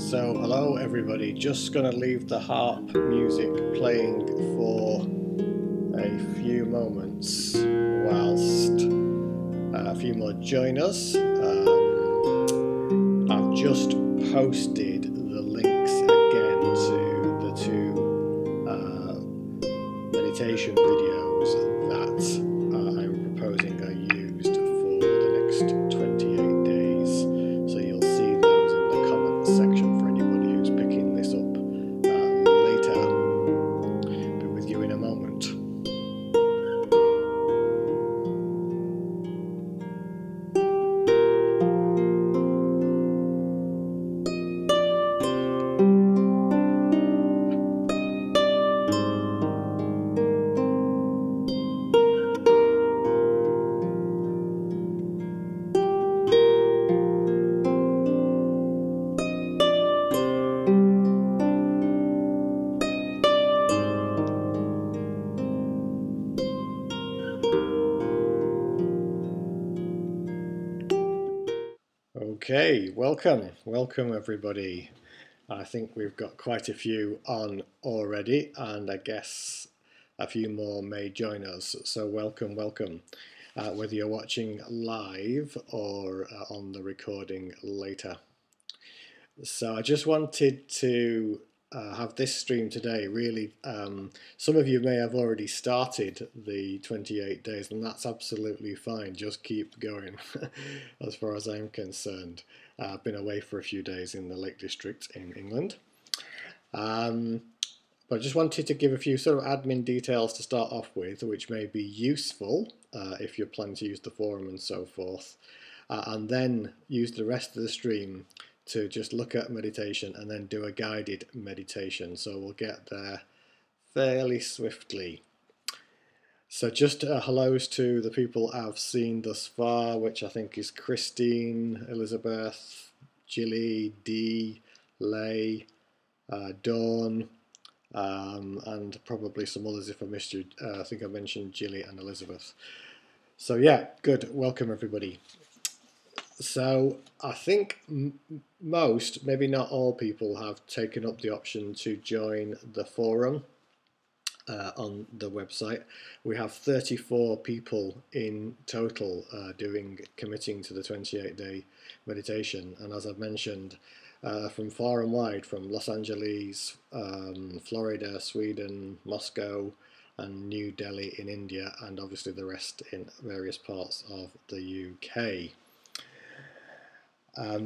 So hello everybody, just going to leave the harp music playing for a few moments whilst a few more join us. I've just posted the links again to the two meditation videos that I'm proposing are used for the next 28 days. So you'll see those in the comments section for anybody who's picking this up later. Be with you in a moment. Okay, welcome everybody. I think we've got quite a few on already, and I guess a few more may join us, so welcome. Whether you're watching live or on the recording later. So I just wanted to have this stream today. Really, some of you may have already started the 28 days, and that's absolutely fine. Just keep going as far as I'm concerned. I've been away for a few days in the Lake District in England. But I just wanted to give a few sort of admin details to start off with, which may be useful if you're planning to use the forum and so forth, and then use the rest of the stream to just look at meditation and then do a guided meditation. So we'll get there fairly swiftly. So just hellos to the people I've seen thus far, which I think is Christine, Elizabeth, Gilly, Dee, Lay, Dawn, and probably some others if I missed you. I think I mentioned Gilly and Elizabeth. So yeah, good. Welcome everybody. So I think most, maybe not all people have taken up the option to join the forum on the website. We have 34 people in total committing to the 28-day meditation. And as I've mentioned, from far and wide, from Los Angeles, Florida, Sweden, Moscow, and New Delhi in India, and obviously the rest in various parts of the UK.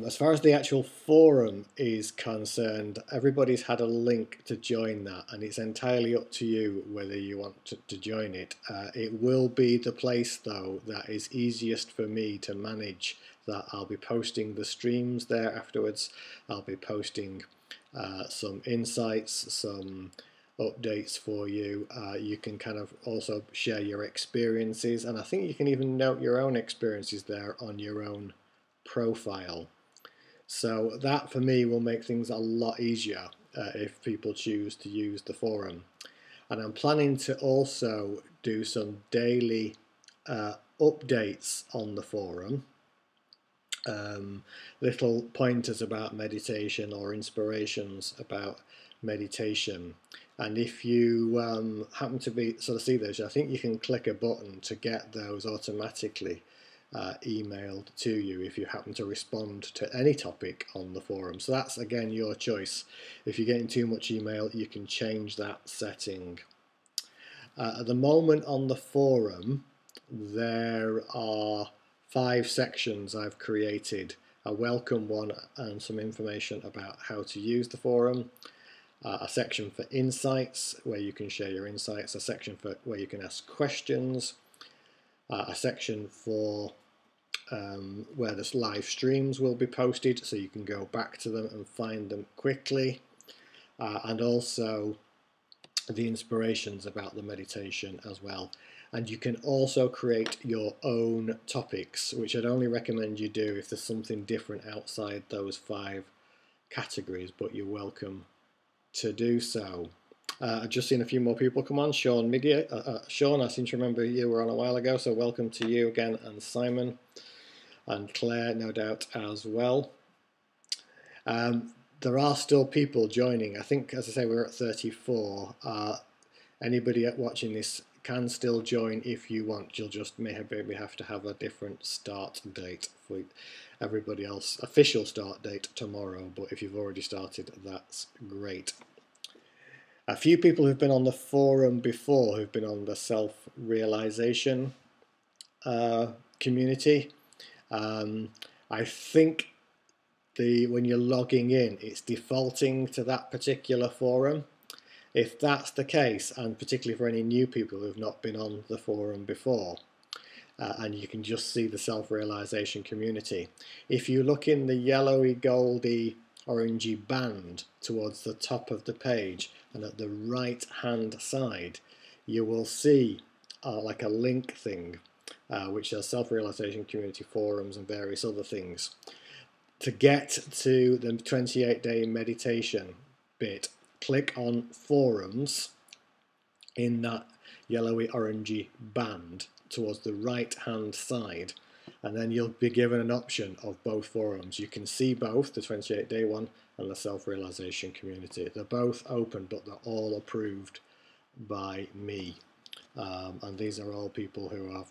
As far as the actual forum is concerned, everybody's had a link to join that, and it's entirely up to you whether you want to join it. It will be the place, though, that is easiest for me to manage, that I'll be posting the streams there afterwards. I'll be posting some insights, some updates for you. You can kind of also share your experiences, and I think you can even note your own experiences there on your own profile. So that for me will make things a lot easier if people choose to use the forum. And I'm planning to also do some daily updates on the forum, little pointers about meditation or inspirations about meditation. And if you happen to be see those, I think you can click a button to get those automatically emailed to you if you happen to respond to any topic on the forum. So that's again your choice. If you're getting too much email, you can change that setting. At the moment on the forum, there are 5 sections I've created: a welcome one and some information about how to use the forum, a section for insights where you can share your insights, a section for where you can ask questions, a section for where the live streams will be posted so you can go back to them and find them quickly, and also the inspirations about the meditation as well. And you can also create your own topics, which I'd only recommend you do if there's something different outside those 5 categories, but you're welcome to do so. I've just seen a few more people come on. Sean Midia, Sean, I seem to remember you were on a while ago, so welcome to you again, and Simon and Claire, no doubt, as well. there are still people joining. I think, as I say, we're at 34. Anybody watching this can still join if you want. You'll just maybe have to have a different start date for everybody else. Official start date tomorrow, but if you've already started, that's great. A few people who've been on the forum before, who've been on the self-realization community. I think when you're logging in, it's defaulting to that particular forum. If that's the case, and particularly for any new people who have not been on the forum before, and you can just see the self-realization community, if you look in the yellowy, goldy, orangey band towards the top of the page, and at the right hand side, you will see like a link thing, which has self-realization community forums and various other things. To get to the 28-day meditation bit, click on forums in that yellowy orangey band towards the right hand side, and then you'll be given an option of both forums. You can see both, the 28-day one and the self-realization community. They're both open, but they're all approved by me, and these are all people who have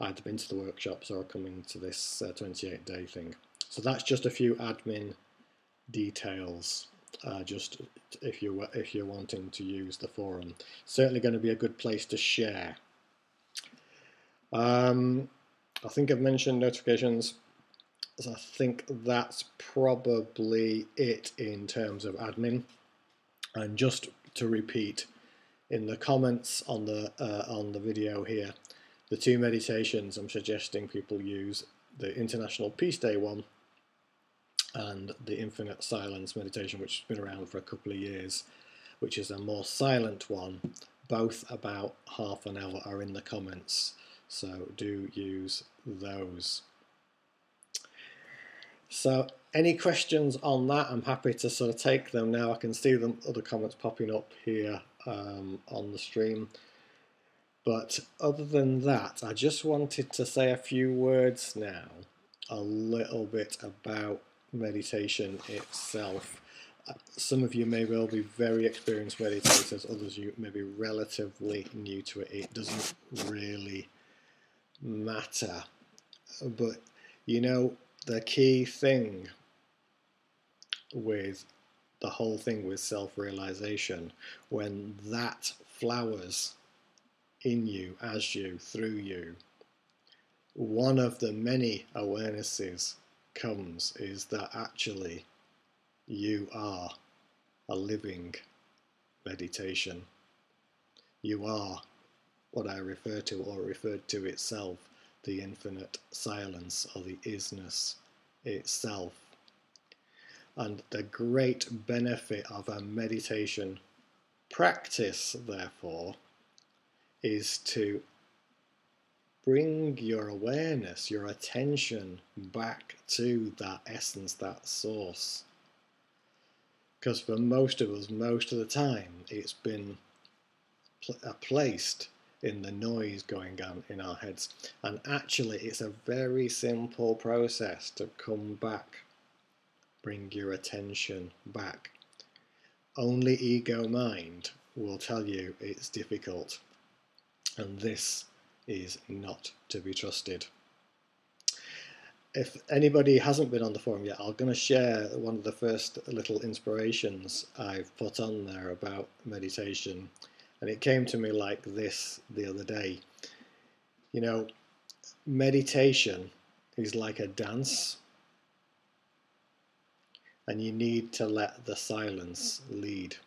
either been to the workshops or are coming to this 28-day thing. So that's just a few admin details, just if you're wanting to use the forum. Certainly going to be a good place to share. I think I've mentioned notifications, so I think that's probably it in terms of admin. And just to repeat, in the comments on the video here, the two meditations I'm suggesting people use, the International Peace Day one and the Infinite Silence meditation, which has been around for a couple of years, which is a more silent one, both about half an hour, are in the comments, so do use those. So any questions on that? I'm happy to sort of take them now. I can see them, other comments popping up here on the stream. But other than that, I just wanted to say a few words now, a little bit about meditation itself. Some of you may well be very experienced meditators, others you may be relatively new to it. It doesn't really matter. But you know, the key thing with the whole thing with self-realization, when that flowers in you, as you, through you, one of the many awarenesses comes is that actually you are a living meditation. You are what I refer to, or referred to itself, the infinite silence, or the isness itself. And the great benefit of a meditation practice, therefore, is to bring your awareness, your attention back to that essence, that source. Because for most of us, most of the time, it's been placed in the noise going on in our heads. And actually, it's a very simple process to come back, bring your attention back. Only ego mind will tell you it's difficult, and this is not to be trusted. If anybody hasn't been on the forum yet, I'm going to share one of the first little inspirations I've put on there about meditation, and it came to me like this the other day. You know, meditation is like a dance, and you need to let the silence lead,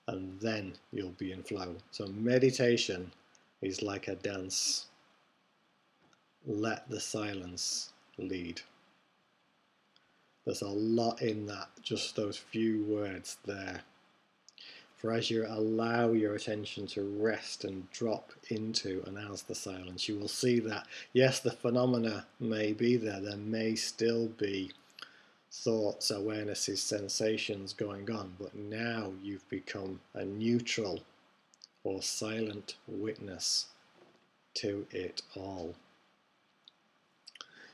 and then you'll be in flow. So meditation is like a dance. Let the silence lead. There's a lot in that, just those few words there. For as you allow your attention to rest and drop into and as the silence, you will see that, yes, the phenomena may be there. There may still be thoughts, awarenesses, sensations going on, but now you've become a neutral or silent witness to it all.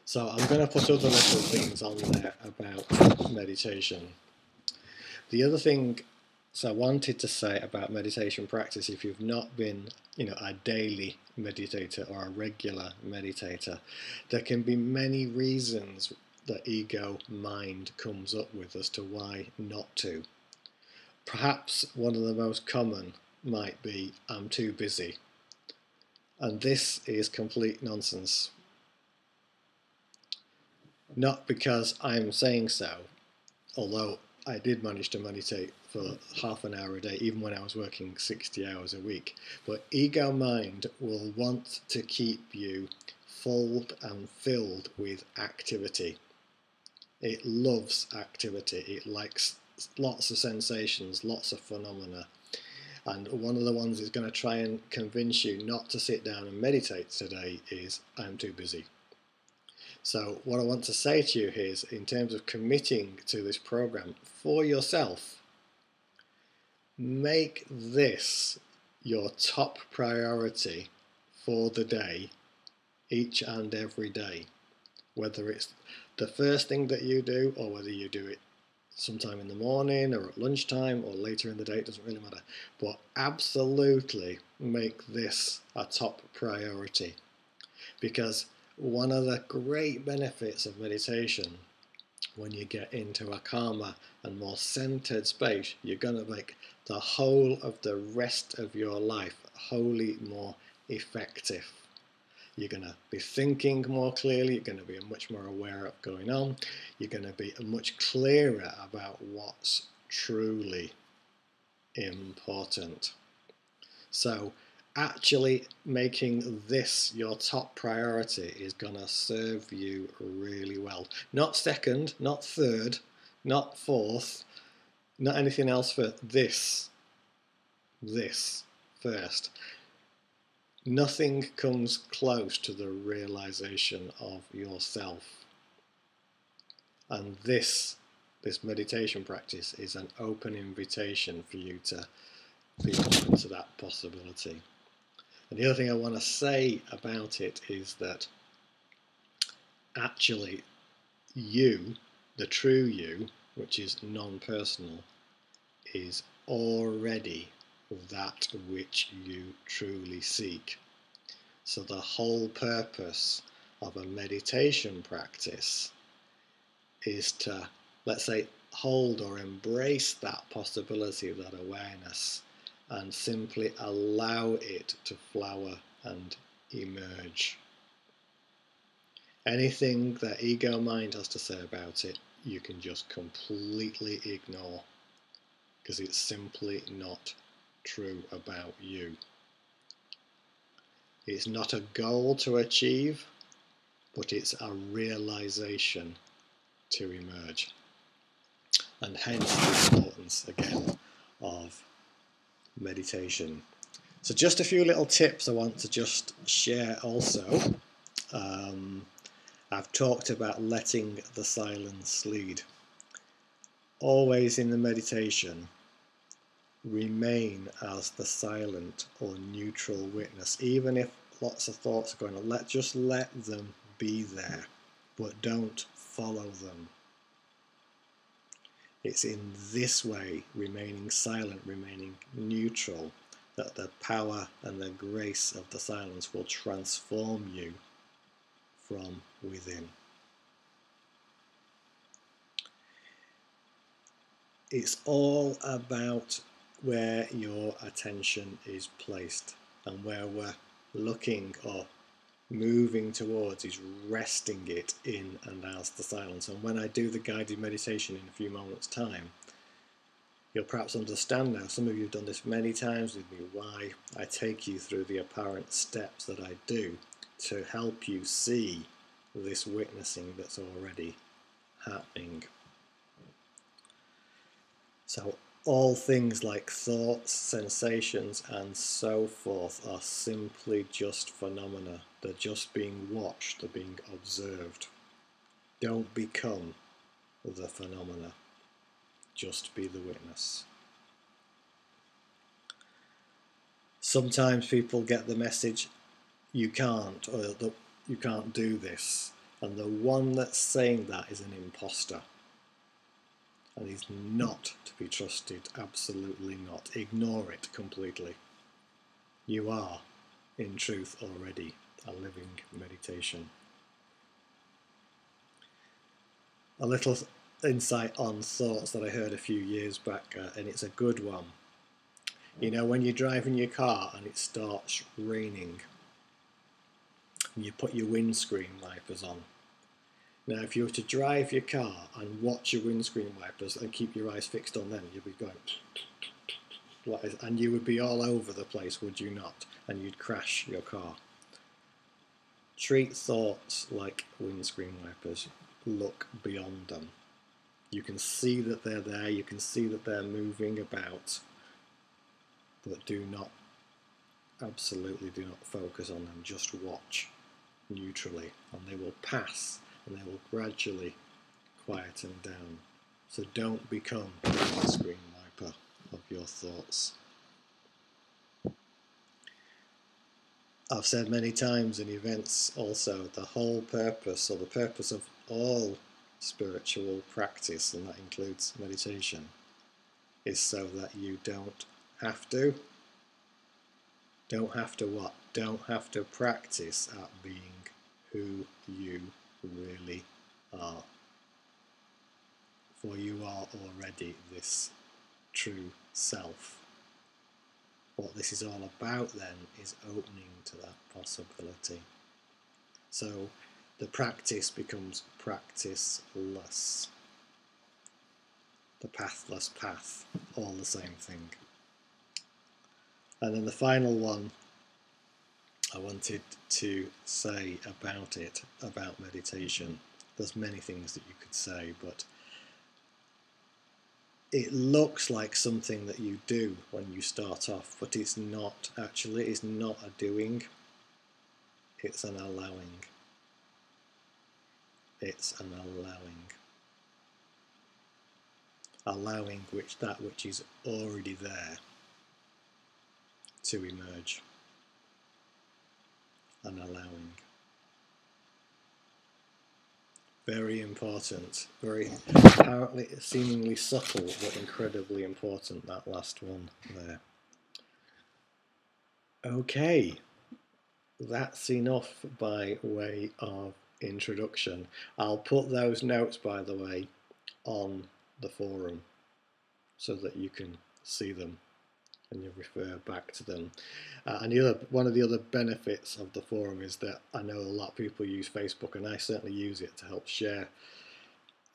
So I'm going to put other little things on there about meditation. The other thing I wanted to say about meditation practice, if you've not been, a daily meditator or a regular meditator, there can be many reasons that ego mind comes up with as to why not to. Perhaps one of the most common might be, I'm too busy. And this is complete nonsense. Not because I'm saying so, although I did manage to meditate for half an hour a day, even when I was working 60 hours a week. But ego mind will want to keep you full and filled with activity. It loves activity. It likes lots of sensations, lots of phenomena. And one of the ones it's going to try and convince you not to sit down and meditate today is, I'm too busy. So what I want to say to you is, in terms of committing to this program for yourself, make this your top priority for the day, each and every day. Whether it's the first thing that you do, or whether you do it sometime in the morning or at lunchtime or later in the day, it doesn't really matter. But absolutely make this a top priority, because one of the great benefits of meditation, when you get into a calmer and more centered space, you're going to make the whole of the rest of your life wholly more effective. You're going to be thinking more clearly, you're going to be much more aware of what's going on, you're going to be much clearer about what's truly important. So actually making this your top priority is going to serve you really well. Not second, not third, not fourth, not anything else for this first. Nothing comes close to the realization of yourself. And this meditation practice is an open invitation for you to be open to that possibility. And the other thing I want to say about it is that actually you, the true you, which is non-personal, is already that which you truly seek. So the whole purpose of a meditation practice is to, let's say, hold or embrace that possibility of that awareness and simply allow it to flower and emerge. Anything that ego mind has to say about it, you can just completely ignore, because it's simply not true about you. It's not a goal to achieve, but it's a realization to emerge. And hence the importance, again, of meditation. So just a few little tips I want to just share also. I've talked about letting the silence lead. Always in the meditation, remain as the silent or neutral witness. Even if lots of thoughts are going on, just let them be there, but don't follow them. It's in this way, remaining silent, remaining neutral, that the power and the grace of the silence will transform you from within. It's all about where your attention is placed, and where we're looking or moving towards is resting it in and as the silence. And when I do the guided meditation in a few moments' time, you'll perhaps understand now, some of you have done this many times with me, why I take you through the apparent steps that I do to help you see this witnessing that's already happening. So all things like thoughts, sensations and so forth are simply just phenomena. They're just being watched, they're being observed. Don't become the phenomena, just be the witness. Sometimes people get the message, you can't, or you can't do this, And the one that's saying that is an imposter. And he's not to be trusted, absolutely not. Ignore it completely. You are, in truth, already a living meditation. A little insight on thoughts that I heard a few years back, and it's a good one. You know, when you're driving your car and it starts raining, and you put your windscreen wipers on. Now, if you were to drive your car and watch your windscreen wipers and keep your eyes fixed on them, you'd be going, and you would be all over the place, would you not? And you'd crash your car. Treat thoughts like windscreen wipers. Look beyond them. You can see that they're there, you can see that they're moving about, but do not, absolutely do not focus on them. Just watch neutrally, and they will pass, and they will gradually quieten down. So don't become the windscreen wiper of your thoughts. I've said many times in events also, the whole purpose, or the purpose of all spiritual practice, and that includes meditation, is so that you don't have to what? Don't have to practice at being who you really are. For you are already this true self. What this is all about then is opening to that possibility. So the practice becomes practiceless. The pathless path, all the same thing. And then the final one I wanted to say about it, about meditation. There's many things that you could say, but it looks like something that you do when you start off, but it's not actually. It's not a doing, it's an allowing. It's an allowing. Allowing that which is already there to emerge. And allowing. Very important, very apparently seemingly subtle, but incredibly important, that last one there. Okay, that's enough by way of introduction. I'll put those notes, by the way, on the forum so that you can see them and you refer back to them. And one of the other benefits of the forum is that I know a lot of people use Facebook, and I certainly use it to help share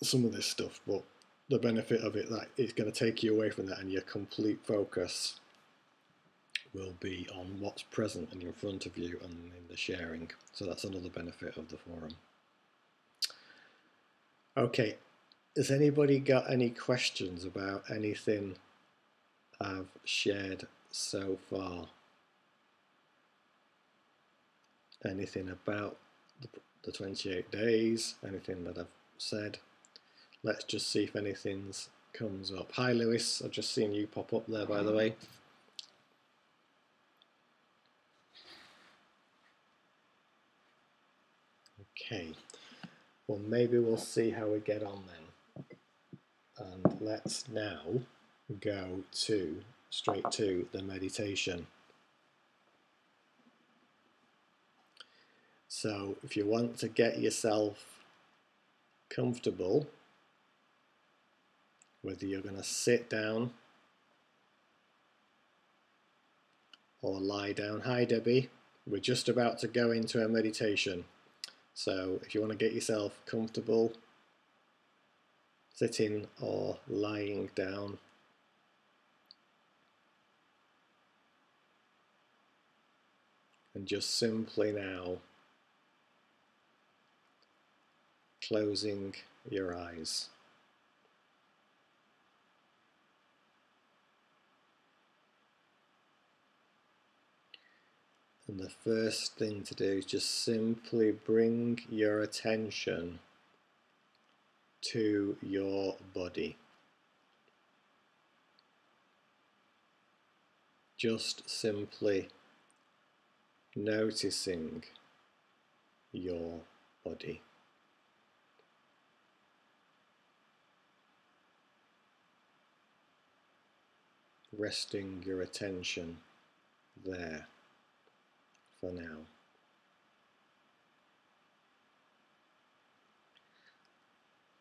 some of this stuff, but the benefit of it, that it's going to take you away from that, and your complete focus will be on what's present and in front of you and in the sharing. So that's another benefit of the forum. Okay, has anybody got any questions about anything I've shared so far? Anything about the 28 days, anything that I've said? Let's just see if anything comes up. Hi Lewis, I've just seen you pop up there, by the way. Okay, well maybe we'll see how we get on then. And let's now go straight to the meditation. So if you want to get yourself comfortable, whether you're going to sit down or lie down. Hi Debbie, we're just about to go into a meditation. So if you want to get yourself comfortable, sitting or lying down, and just simply now closing your eyes. And the first thing to do is just simply bring your attention to your body. Just simply noticing your body. resting your attention there for now.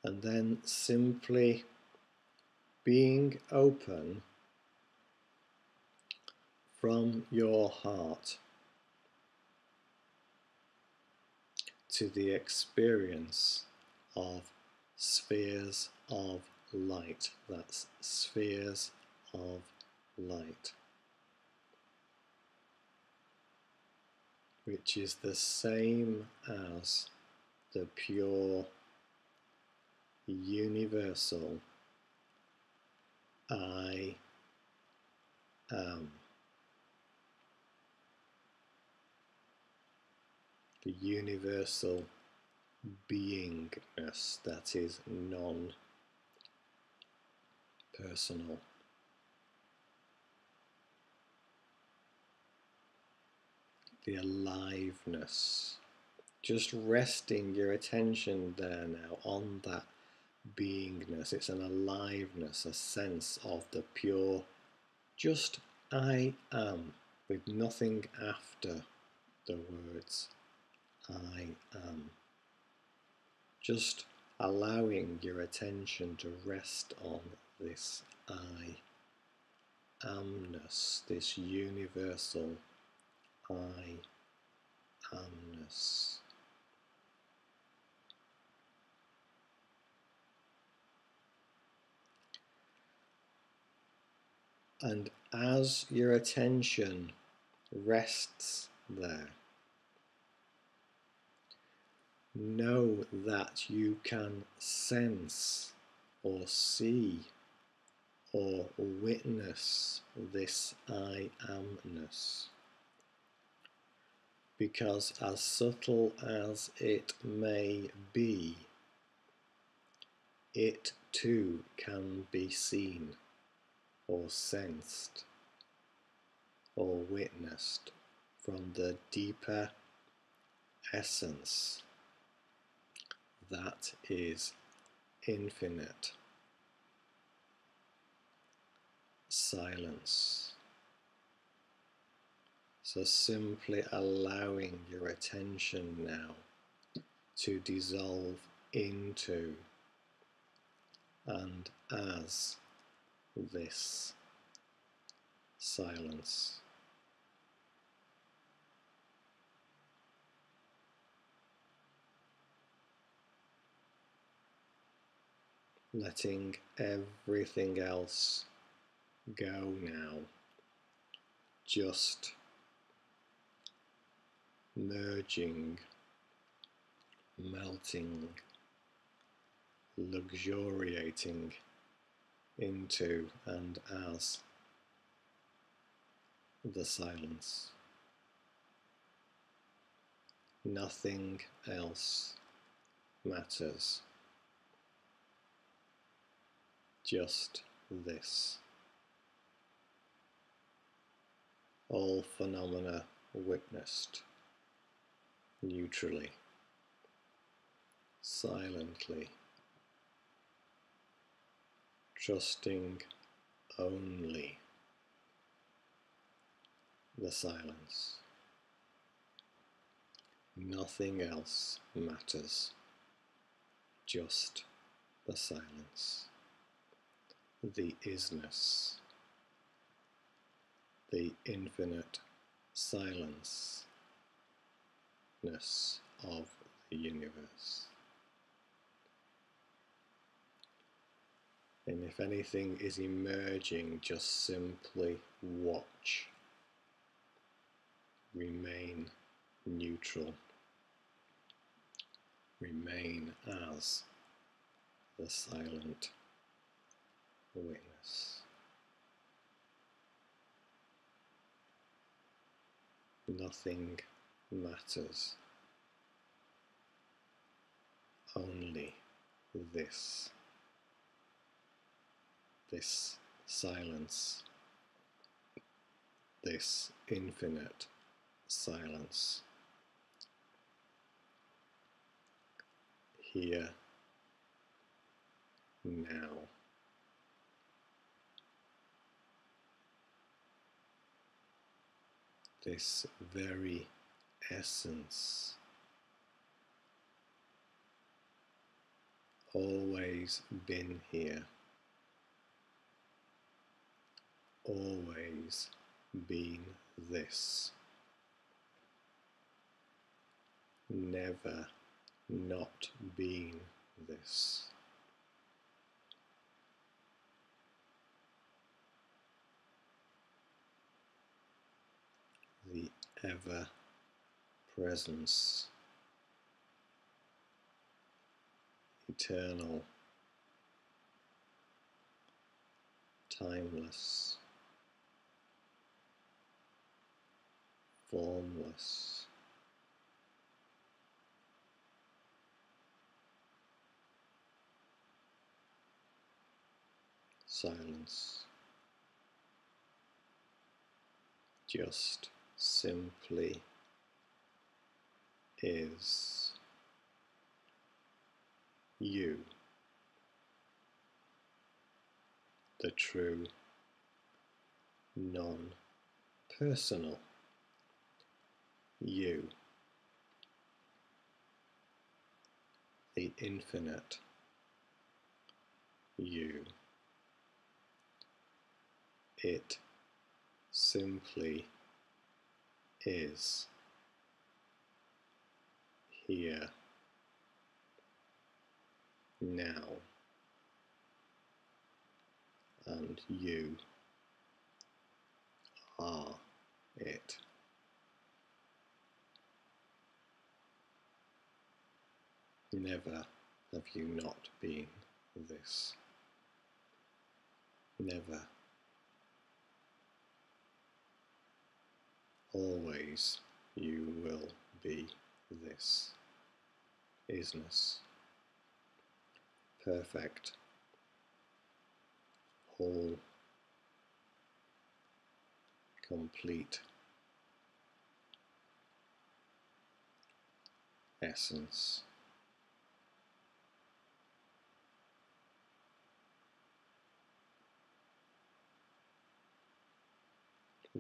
And then simply being open from your heart to the experience of spheres of light. That's spheres of light, which is the same as the pure, universal I am. The universal beingness that is non-personal. The aliveness. Just resting your attention there now on that beingness. It's an aliveness, a sense of the pure, just I am, with nothing after the words I am. Just allowing your attention to rest on this I amness, this universal I amness. And as your attention rests there, know that you can sense or see or witness this I amness. Because as subtle as it may be, it too can be seen or sensed or witnessed from the deeper essence that is infinite silence. So simply allowing your attention now to dissolve into and as this silence. Letting everything else go now, just merging, melting, luxuriating into and as the silence. Nothing else matters, just this. All phenomena witnessed neutrally, silently, trusting only the silence. Nothing else matters, just the silence, the isness, the infinite silenceness of the universe. And if anything is emerging, just simply watch. Remain neutral. Remain as the silent witness. Nothing matters. Only this. This silence. This infinite silence. Here, now. this very essence, always been here, always been this, never not been this. The ever presence, eternal, timeless, formless, silence, just simply is you, the true, non-personal you, the infinite you. It simply is here, now, and you are it. Never have you not been this. Never. Always you will be this. Isness. Perfect. Whole. Complete. Essence.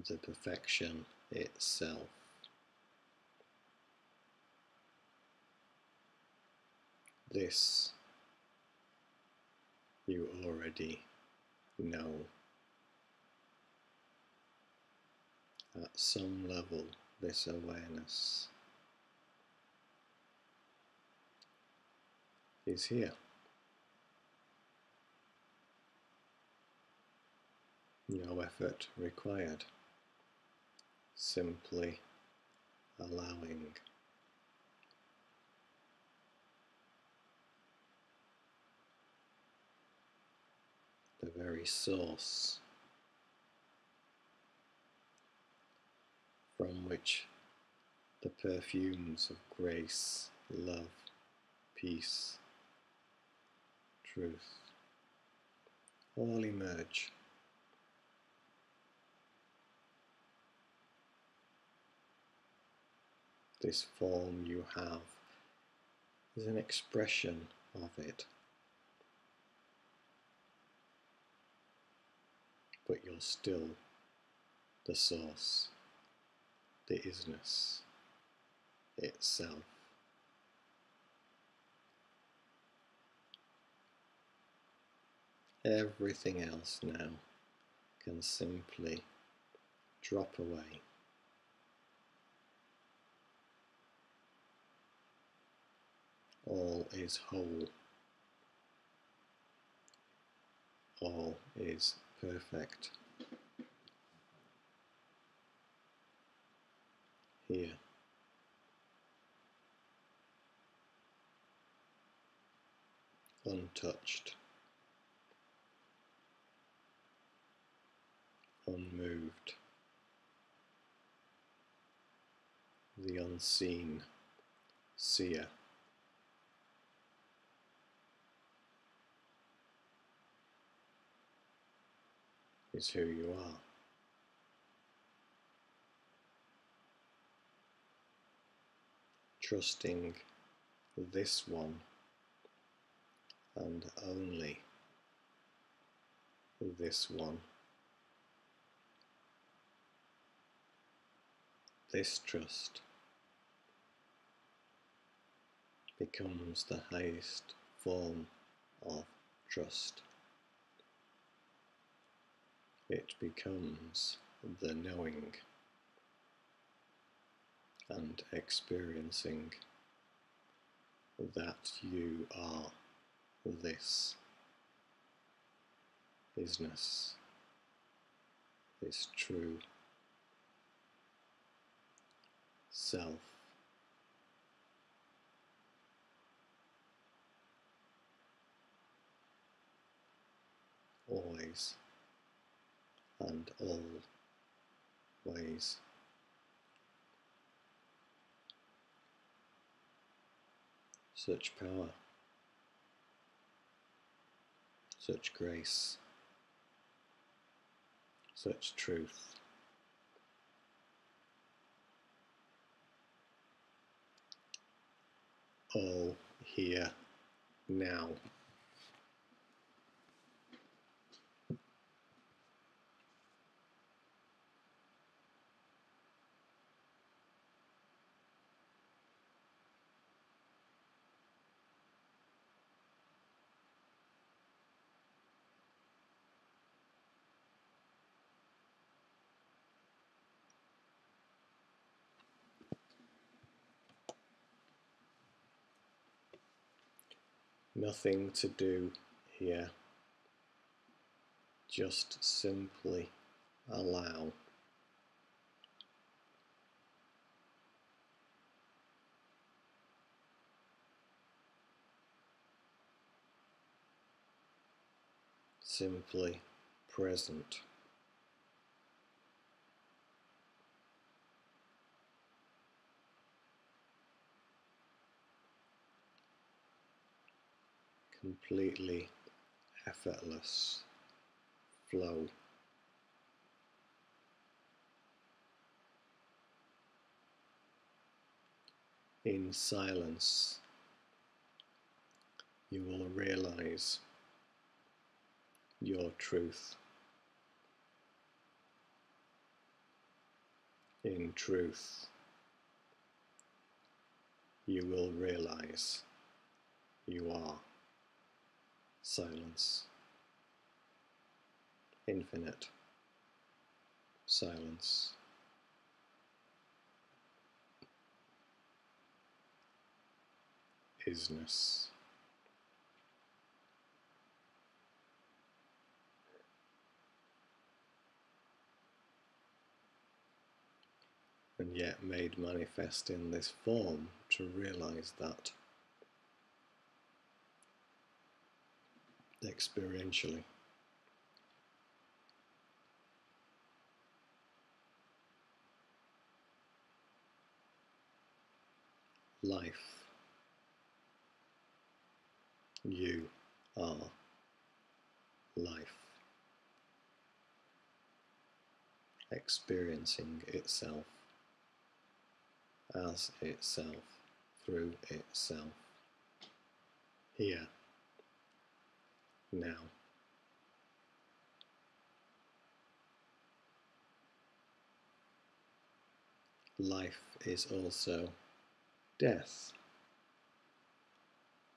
The perfection itself. This you already know. At some level, this awareness is here. No effort required. Simply allowing. The very source from which the perfumes of grace, love, peace, truth all emerge. This form you have is an expression of it, but you're still the source, the isness itself. Everything else now can simply drop away. All is whole. All is perfect. Here. Untouched. Unmoved. The unseen seer. Is who you are. Trusting this one and only this one. this trust becomes the highest form of trust. It becomes the knowing and experiencing that you are this isness, this true self. Always and always. Such power, such grace, such truth. All here now. Nothing to do here, just simply allow. Simply present. Completely effortless flow. In silence, you will realize your truth. In truth, you will realize you are silence. Infinite silence. Isness. And yet made manifest in this form to realize that experientially. Life. You are life. Experiencing itself as itself, through itself. Here. Now. Life is also death.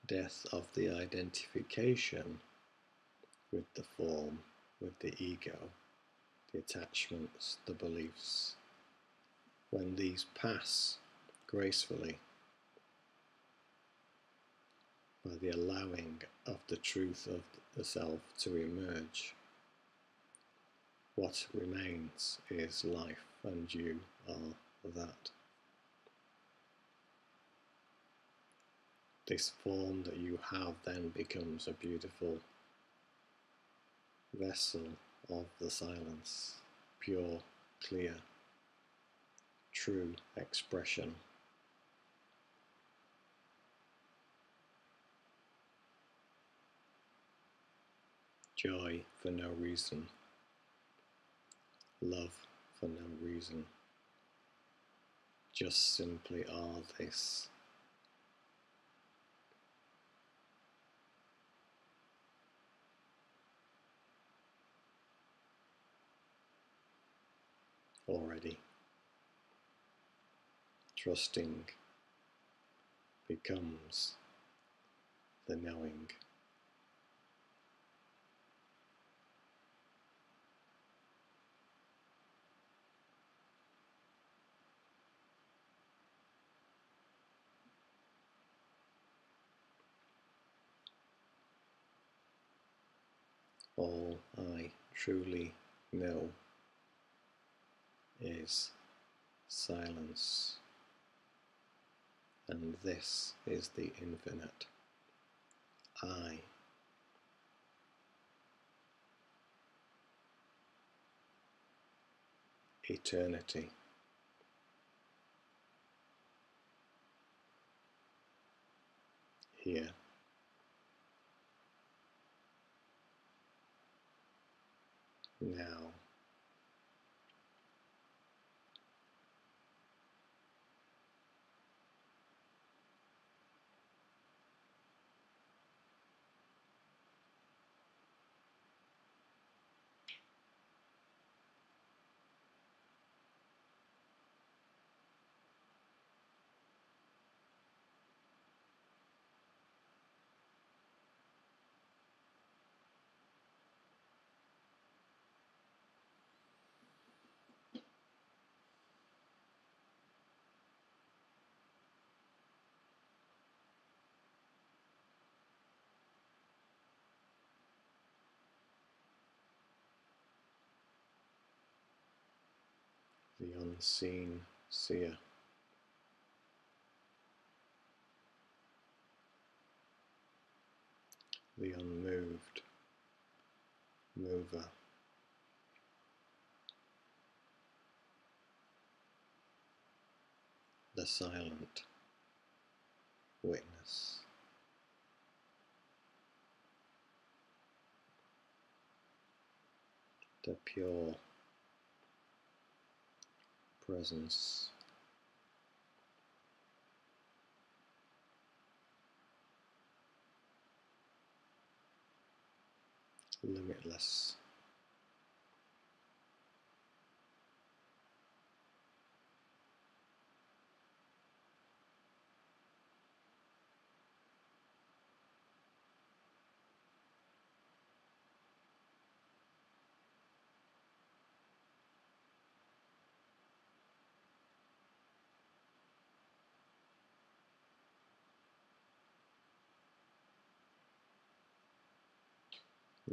Death of the identification with the form, with the ego, the attachments, the beliefs. When these pass gracefully by the allowing of the truth of the self to emerge, what remains is life, and you are that. This form that you have then becomes a beautiful vessel of the silence, pure, clear, true expression. Joy for no reason, love for no reason, just simply are this. Already. Trusting becomes the knowing. All I truly know is silence, and this is the infinite I. Eternity. Here. Now. The unseen seer. The unmoved mover. The silent witness. The pure presence. Limitless.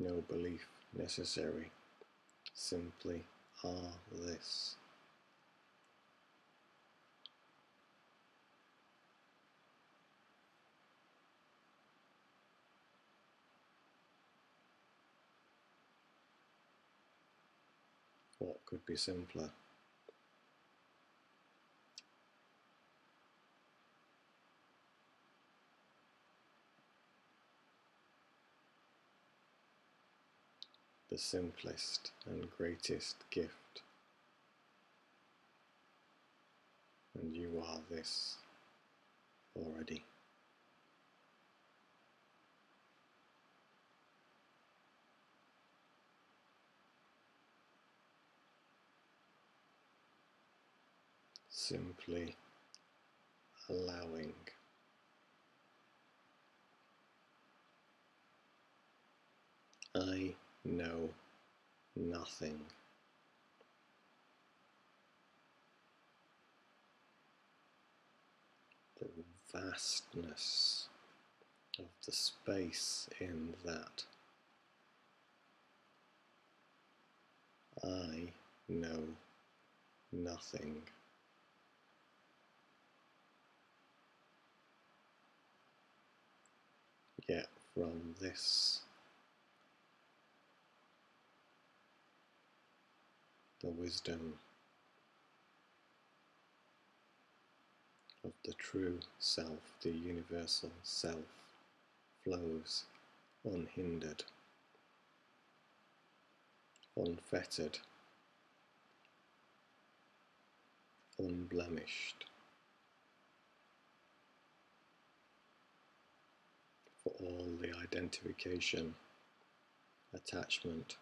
No belief necessary. Simply are this. What could be simpler? The simplest and greatest gift. And you are this already. Simply allowing. I know nothing. The vastness of the space in that. I know nothing. Yet from this, the wisdom of the true self, the universal self, flows unhindered, unfettered, unblemished, for all the identification, attachment,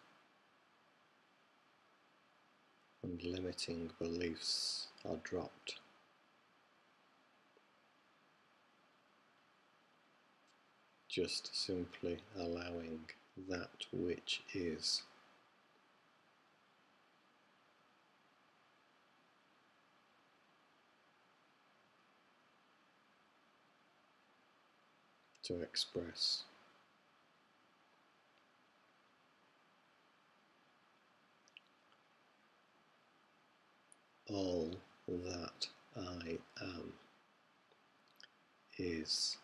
and limiting beliefs are dropped. just simply allowing that which is. To express. All that I am is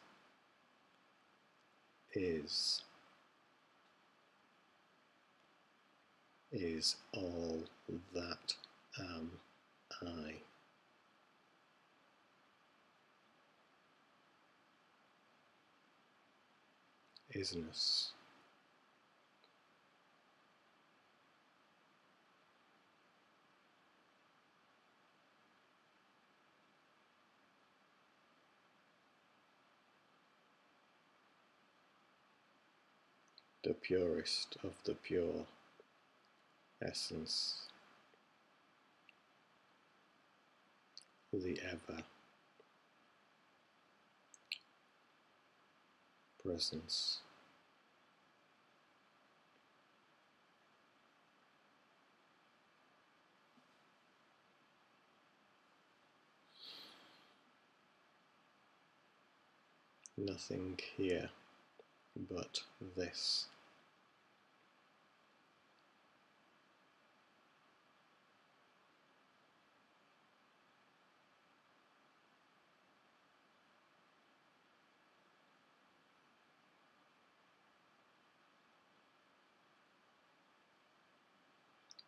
all that am I. Isness. The purest of the pure essence, the ever presence. Nothing here but this.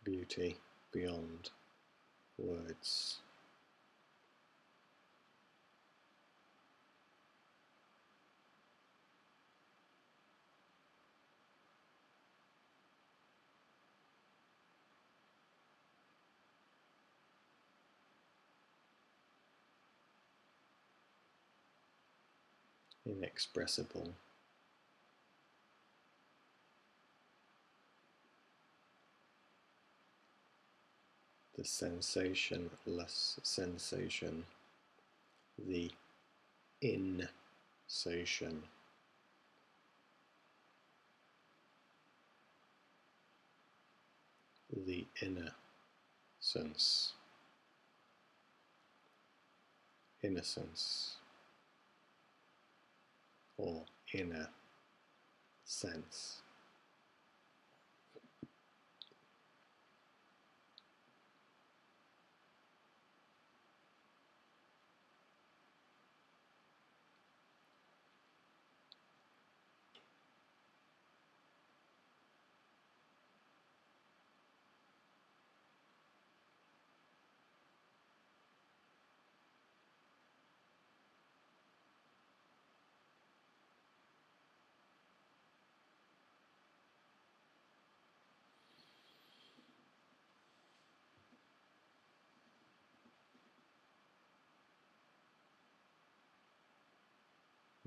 Beauty beyond words. Inexpressible. The sensationless sensation, the insation, the inner sense, innocence, or inner sense.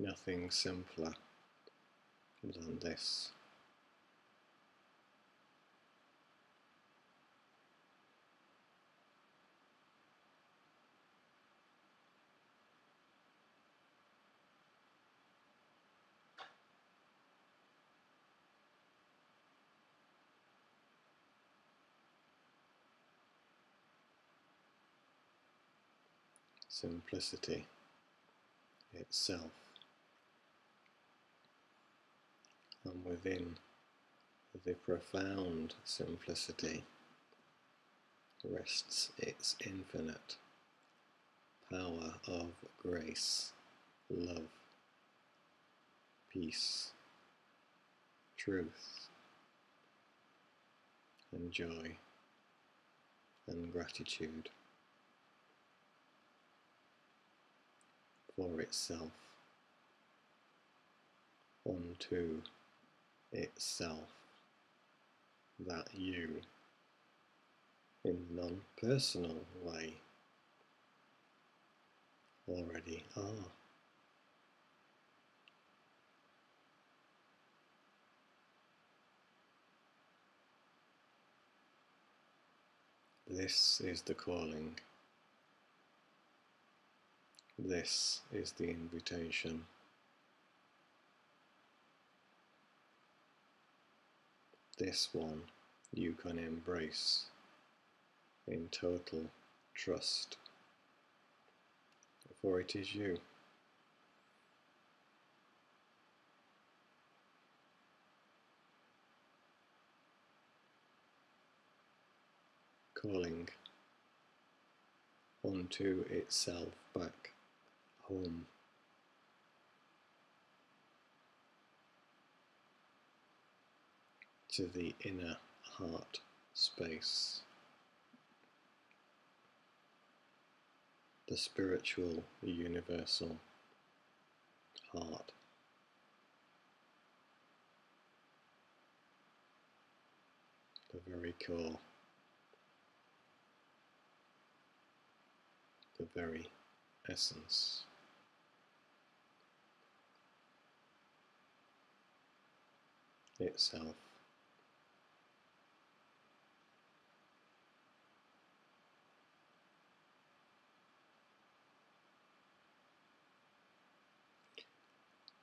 Nothing simpler than this. Simplicity itself, and within the profound simplicity rests its infinite power of grace, love, peace, truth, and joy, and gratitude for itself, unto itself, that you, in non-personal way, already are. This is the calling. This is the invitation. This one you can embrace in total trust, for it is you. Calling onto itself back home. To the inner heart space, the spiritual universal heart. The very core, the very essence. Itself.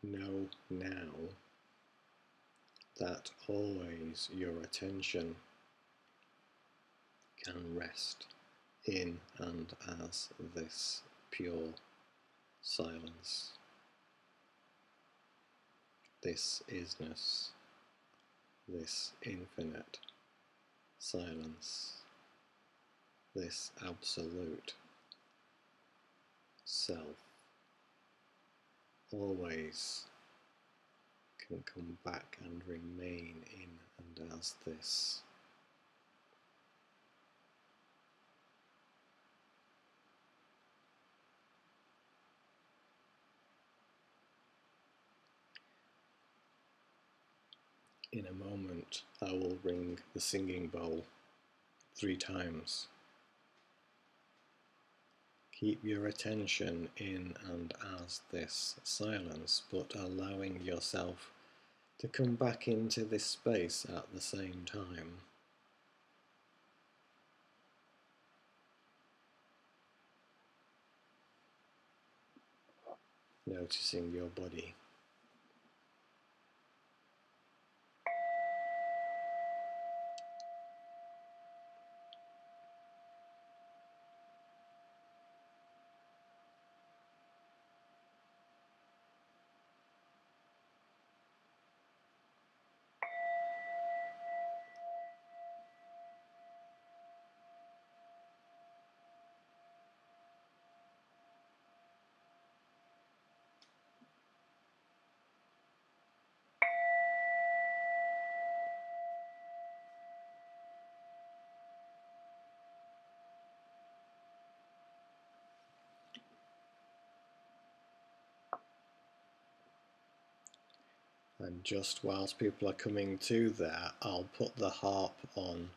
Know now that always your attention can rest in and as this pure silence, this isness, this infinite silence, this absolute self always can come back and remain in and as this. In a moment I will ring the singing bowl 3 times. Keep your attention in and as this silence, but allowing yourself to come back into this space at the same time. Noticing your body. And just whilst people are coming to there, I'll put the harp on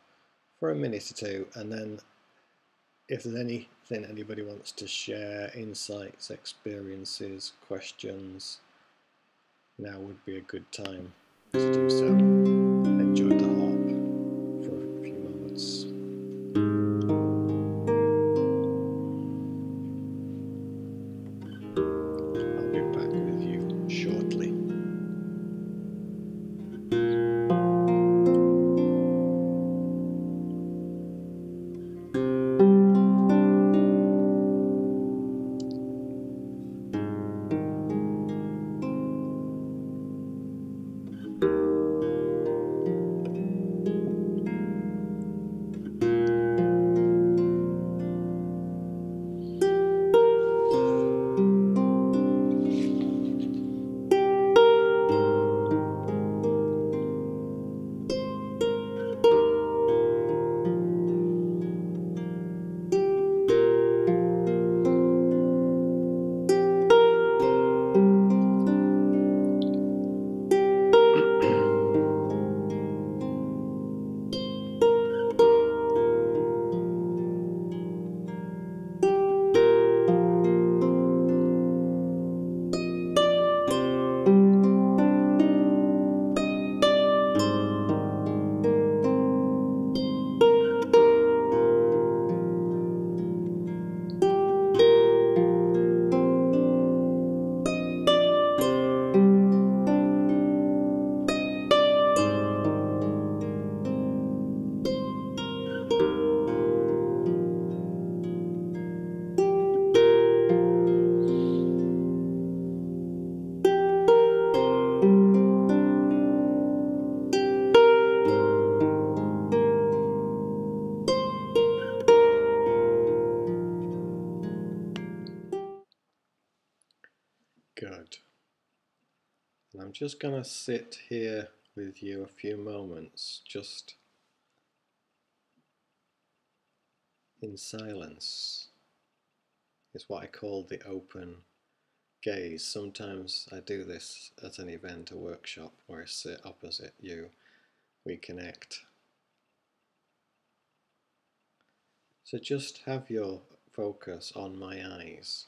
for a minute or two, and then if there's anything anybody wants to share, insights, experiences, questions, now would be a good time to do so. Enjoy the harp for a few moments. I'll be back with you shortly. just going to sit here with you a few moments, just in silence. It's what I call the open gaze. Sometimes I do this at an event, a workshop, where I sit opposite you, we connect. So just have your focus on my eyes,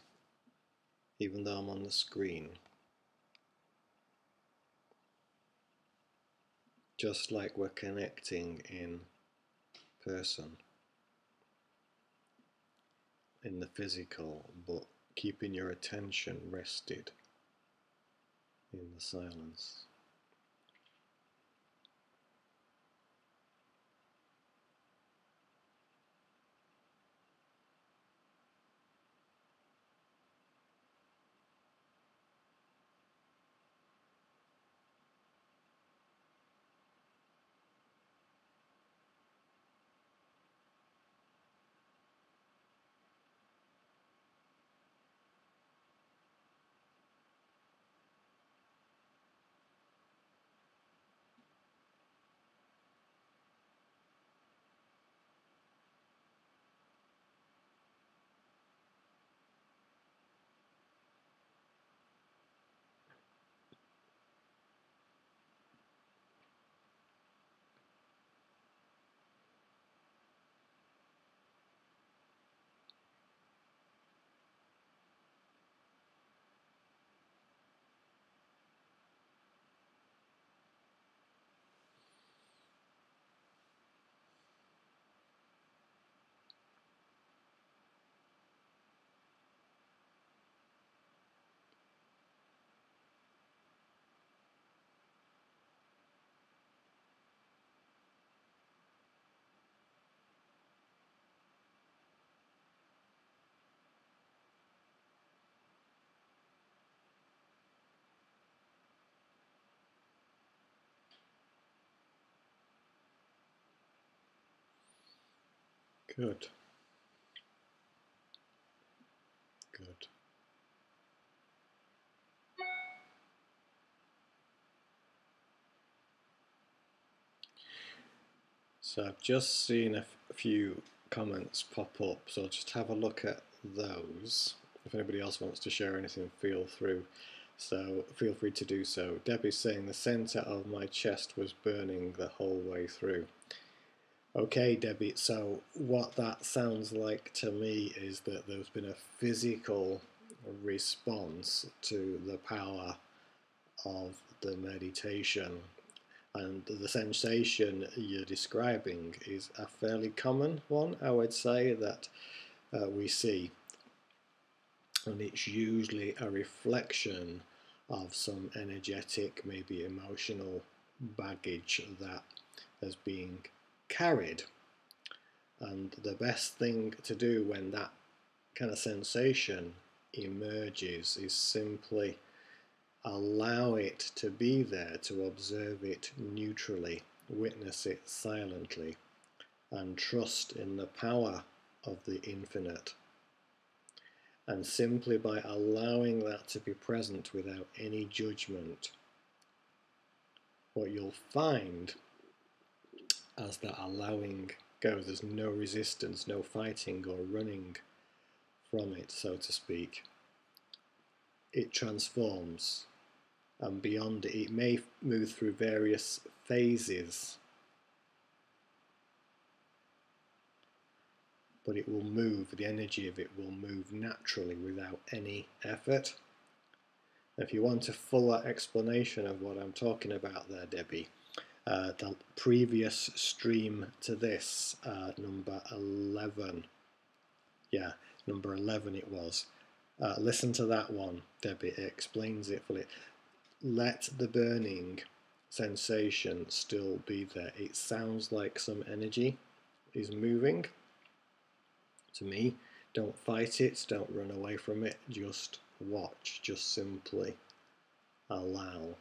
even though I'm on the screen. Just like we're connecting in person, in the physical, but keeping your attention rested in the silence. Good. Good. So I've just seen a few comments pop up, so I'll just have a look at those. If anybody else wants to share anything, feel free to do so. Debbie's saying the centre of my chest was burning the whole way through. Okay, Debbie, so what that sounds like to me is that there's been a physical response to the power of the meditation. And the sensation you're describing is a fairly common one, I would say, that we see. And it's usually a reflection of some energetic, maybe emotional baggage that is being carried. And the best thing to do when that kind of sensation emerges is simply allow it to be there, to observe it neutrally, witness it silently, and trust in the power of the infinite. And simply by allowing that to be present without any judgment, what you'll find as that allowing goes, there's no resistance, no fighting or running from it, so to speak. It transforms. And beyond it, it may move through various phases, but it will move, the energy of it will move naturally without any effort. If you want a fuller explanation of what I'm talking about there, Debbie, the previous stream to this, number 11, yeah, number 11 it was, listen to that one, Debbie, it explains it fully. Let the burning sensation still be there. It sounds like some energy is moving to me. Don't fight it, don't run away from it, just watch, just simply allow.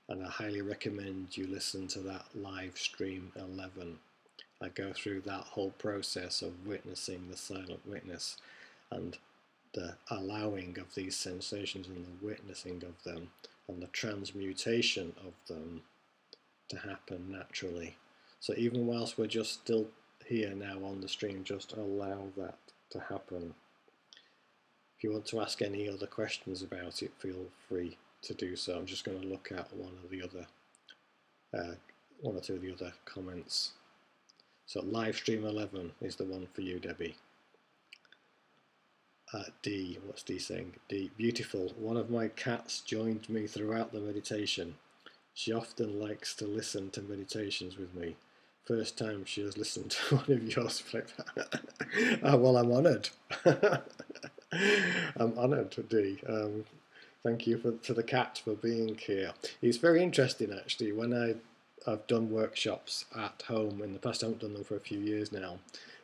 And I highly recommend you listen to that live stream 11. I go through that whole process of witnessing the silent witness and the allowing of these sensations and the witnessing of them and the transmutation of them to happen naturally. So even whilst we're just still here now on the stream, just allow that to happen. If you want to ask any other questions about it, feel free to do so. I'm just going to look at one or two of the other comments. So live stream 11 is the one for you, Debbie. D, what's D saying? D, beautiful. One of my cats joined me throughout the meditation. She often likes to listen to meditations with me. First time she has listened to one of yours, Philip. Well, I'm honoured. I'm honoured, D. Thank you to the cat for being here. It's very interesting, actually. When I've done workshops at home in the past, I haven't done them for a few years now.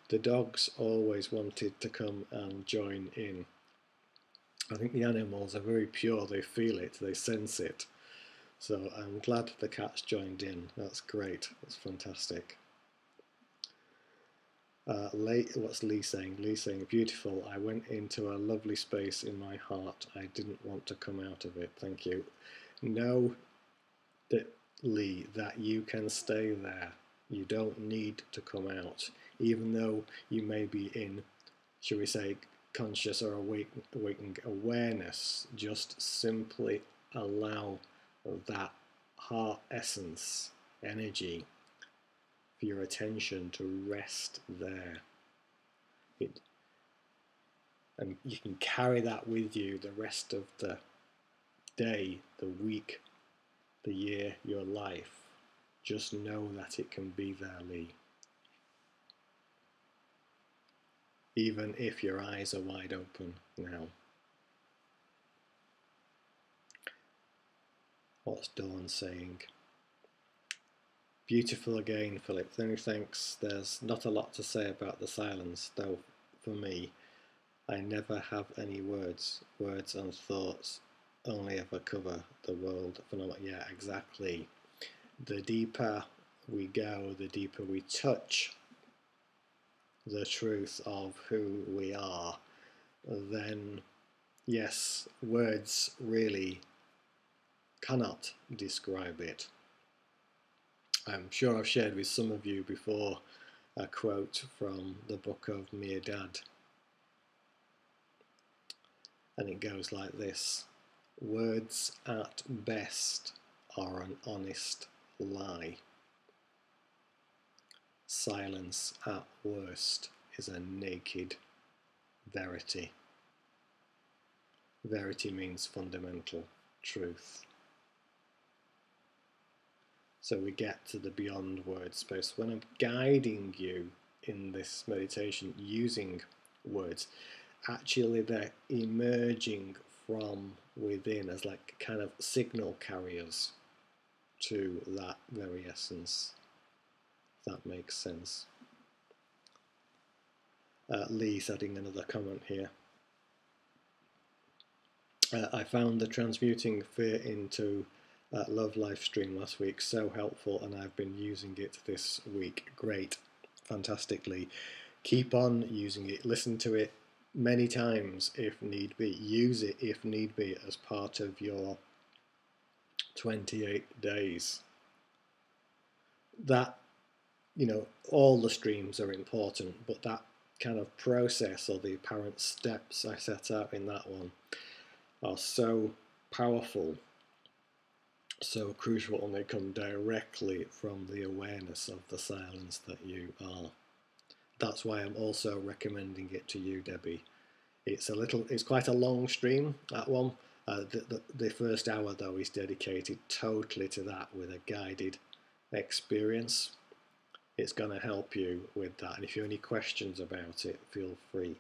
The dogs always wanted to come and join in. I think the animals are very pure. They feel it. They sense it. So I'm glad the cats joined in. That's great. That's fantastic. What's Lee saying? Lee saying, beautiful. I went into a lovely space in my heart. I didn't want to come out of it. Thank you. Know that, Lee, that you can stay there. You don't need to come out. Even though you may be in, shall we say, conscious or awakening awareness, just simply allow that heart essence, energy, for your attention to rest there. And you can carry that with you the rest of the day, the week, the year, your life. Just know that it can be there, Lee. Even if your eyes are wide open now. What's Dawn saying? Beautiful again, Philip. Many thanks. There's not a lot to say about the silence, though for me, I never have any words. Words and thoughts only ever cover the world phenomenon. Yeah, exactly. The deeper we go, the deeper we touch the truth of who we are, then yes, words really cannot describe it. I'm sure I've shared with some of you before a quote from the book of Mirdad, and it goes like this: words at best are an honest lie. Silence at worst is a naked verity. Verity means fundamental truth. So we get to the beyond word space. When I'm guiding you in this meditation using words, actually they're emerging from within as like kind of signal carriers to that very essence. If that makes sense. Lee's adding another comment here. I found the transmuting fear into love live stream last week so helpful, and I've been using it this week. Great, fantastically. Keep on using it. Listen to it many times if need be. Use it if need be as part of your 28 days. That, you know, all the streams are important, but that kind of process or the apparent steps I set out in that one are so powerful, so crucial, and they come directly from the awareness of the silence that you are. That's why I'm also recommending it to you, Debbie. It's quite a long stream, that one. The first hour though is dedicated totally to that with a guided experience. It's going to help you with that, and if you have any questions about it, feel free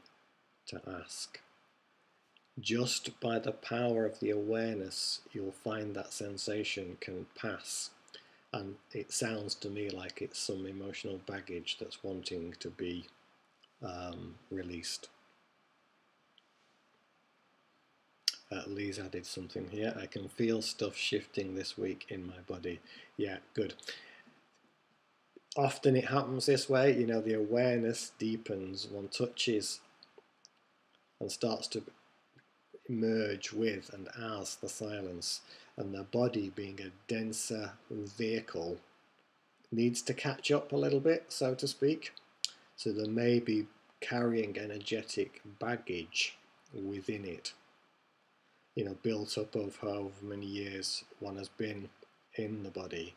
to ask. Just by the power of the awareness, you'll find that sensation can pass, and it sounds to me like it's some emotional baggage that's wanting to be released. Lee's added something here. I can feel stuff shifting this week in my body. Yeah, good. Often it happens this way, you know, the awareness deepens, one touches and starts to merge with and as the silence, and the body, being a denser vehicle, needs to catch up a little bit, so to speak. So there may be carrying energetic baggage within it, built up of however many years one has been in the body.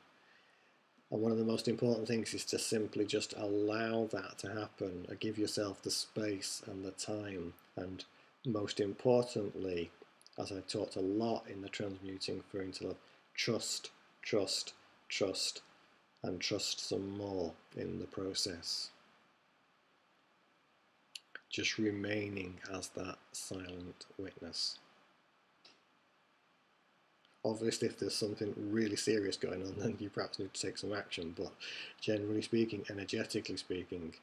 And one of the most important things is to simply just allow that to happen, or give yourself the space and the time. And most importantly, as I've talked a lot in the Transmuting for Into Love, trust, trust, trust, and trust some more in the process. Just remaining as that silent witness. Obviously, if there's something really serious going on, then you perhaps need to take some action, but generally speaking, energetically speaking,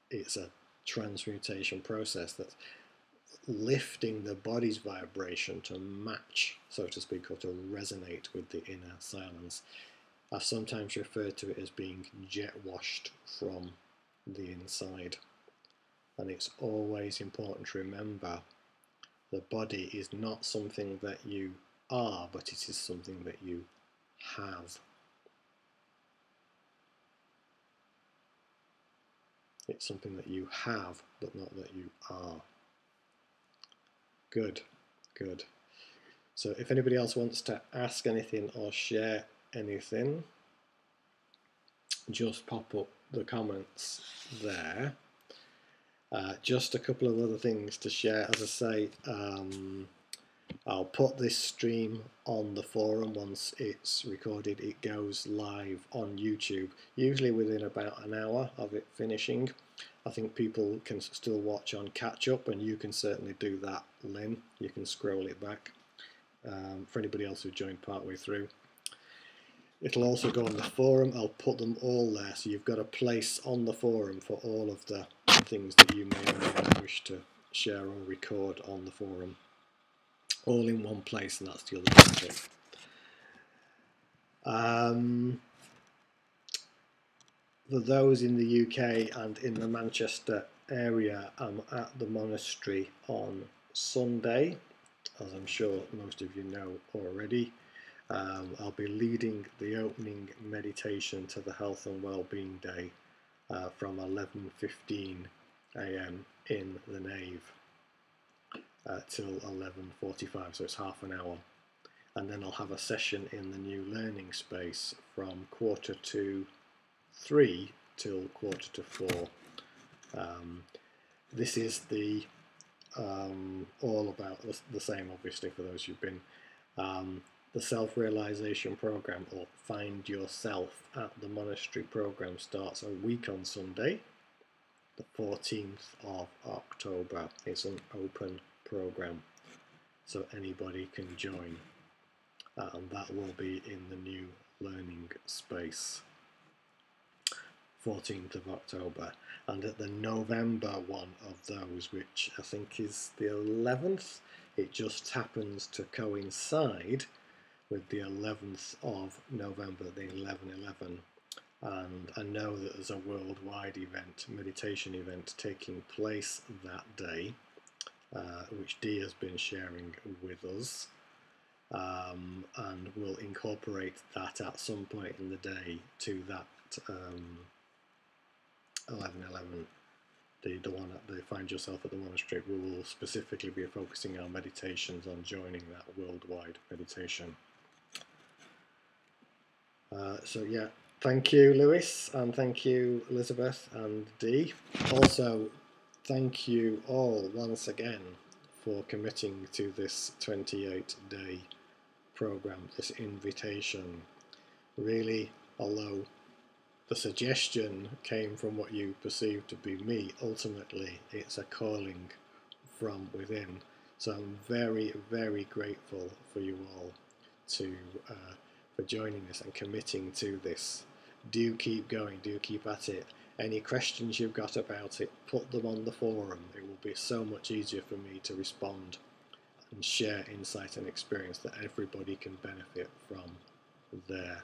it's a transmutation process that's lifting the body's vibration to match, so to speak, or to resonate with the inner silence. I sometimes refer to it as being jet washed from the inside. And it's always important to remember the body is not something that you are, but it is something that you have. It's something that you have, but not that you are. Good, good. So if anybody else wants to ask anything or share anything, just pop up the comments there. Just a couple of other things to share. As I say, I'll put this stream on the forum once it's recorded. It goes live on YouTube, usually within about an hour of it finishing. I think people can still watch on catch up, and you can certainly do that, Lynn. You can scroll it back for anybody else who joined partway through. It'll also go on the forum. I'll put them all there, so you've got a place on the forum for all of the things that you may or may not wish to share or record on the forum. All in one place, and that's the other benefit. For those in the UK and in the Manchester area, I'm at the monastery on Sunday, as I'm sure most of you know already. I'll be leading the opening meditation to the Health and Wellbeing Day from 11:15 AM in the nave till 11:45, so it's half an hour. And then I'll have a session in the new learning space from 3:45 till 4:45. This is the all about the same, obviously, for those who've been. The self-realization program, or Find Yourself at the Monastery program, starts a week on Sunday, the 14th of October. It's an open program, so anybody can join, and that will be in the new learning space, 14th of October. And at the November one of those, which I think is the 11th, it just happens to coincide with the 11th of November, the 11/11, and I know that there's a worldwide event, meditation event, taking place that day, which Dee has been sharing with us, and we'll incorporate that at some point in the day to that 11/11, the one at the Find Yourself at the Monastery. We will specifically be focusing our meditations on joining that worldwide meditation. So yeah, thank you, Lewis, and thank you, Elizabeth and Dee. Also, thank you all once again for committing to this 28-day program, this invitation. Really, although the suggestion came from what you perceive to be me, ultimately it's a calling from within. So I'm very, very grateful for you all for joining us and committing to this. Do keep going, do keep at it. Any questions you've got about it, put them on the forum. It will be so much easier for me to respond and share insight and experience that everybody can benefit from there.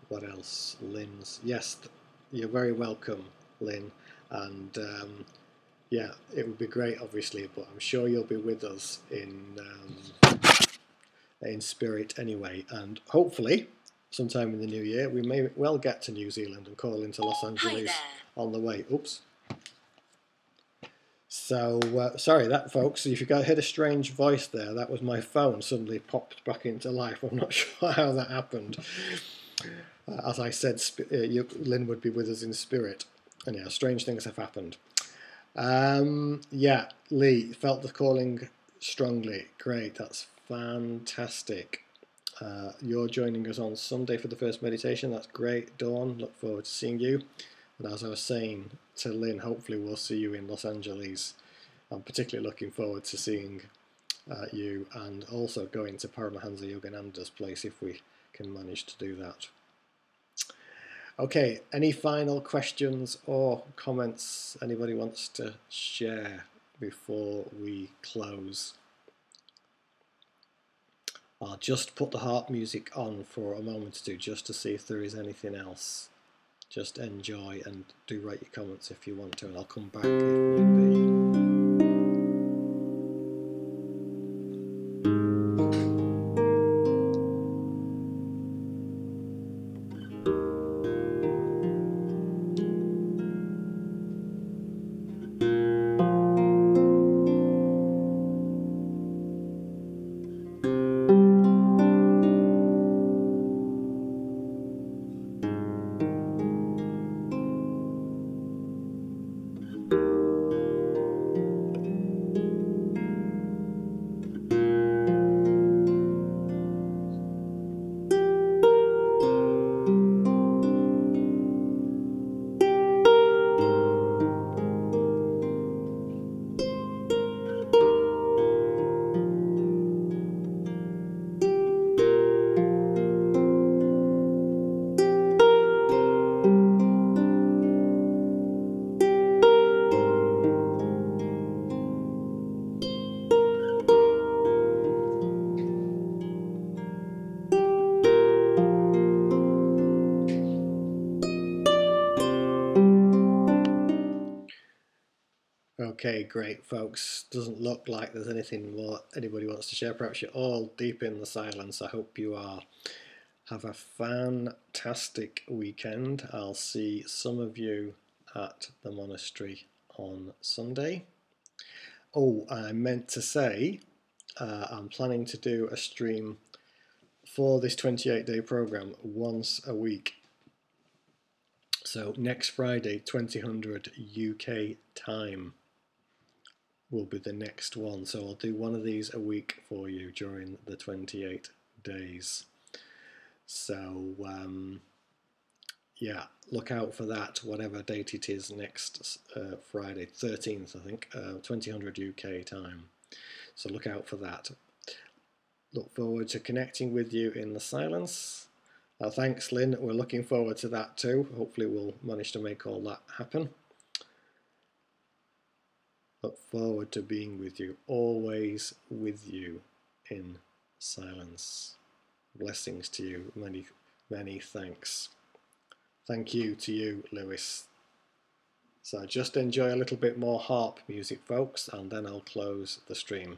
What else? Lynn's, yes, you're very welcome, Lynn, and yeah, it would be great, obviously, but I'm sure you'll be with us in spirit anyway, and hopefully sometime in the new year we may well get to New Zealand and call into Los Angeles on the way. Oops. So sorry that, folks, if you heard a strange voice there, that was my phone suddenly popped back into life. I'm not sure how that happened. As I said, Lynn would be with us in spirit. And yeah, strange things have happened. Yeah, Lee, felt the calling strongly. Great, that's fantastic. You're joining us on Sunday for the first meditation. That's great, Dawn. Look forward to seeing you. And as I was saying to Lynn, hopefully we'll see you in Los Angeles. I'm particularly looking forward to seeing you, and also going to Paramahansa Yogananda's place if we can manage to do that. Okay, any final questions or comments anybody wants to share before we close? I'll just put the harp music on for a moment or two just to see if there is anything else. Just enjoy and do write your comments if you want to, and I'll come back if need be. Okay, great, folks. Doesn't look like there's anything more anybody wants to share. Perhaps you're all deep in the silence. I hope you are. Have a fantastic weekend. I'll see some of you at the monastery on Sunday. Oh, I meant to say, I'm planning to do a stream for this 28-day program once a week. So next Friday, 2000 UK time, will be the next one. So I'll do one of these a week for you during the 28 days. So yeah, look out for that, whatever date it is next Friday, 13th, I think, 2000 UK time. So look out for that. Look forward to connecting with you in the silence. Thanks, Lynn. We're looking forward to that too. Hopefully we'll manage to make all that happen. Look forward to being with you, always with you in silence. Blessings to you. Many, many thanks. Thank you to you, Lewis. So just enjoy a little bit more harp music, folks, and then I'll close the stream.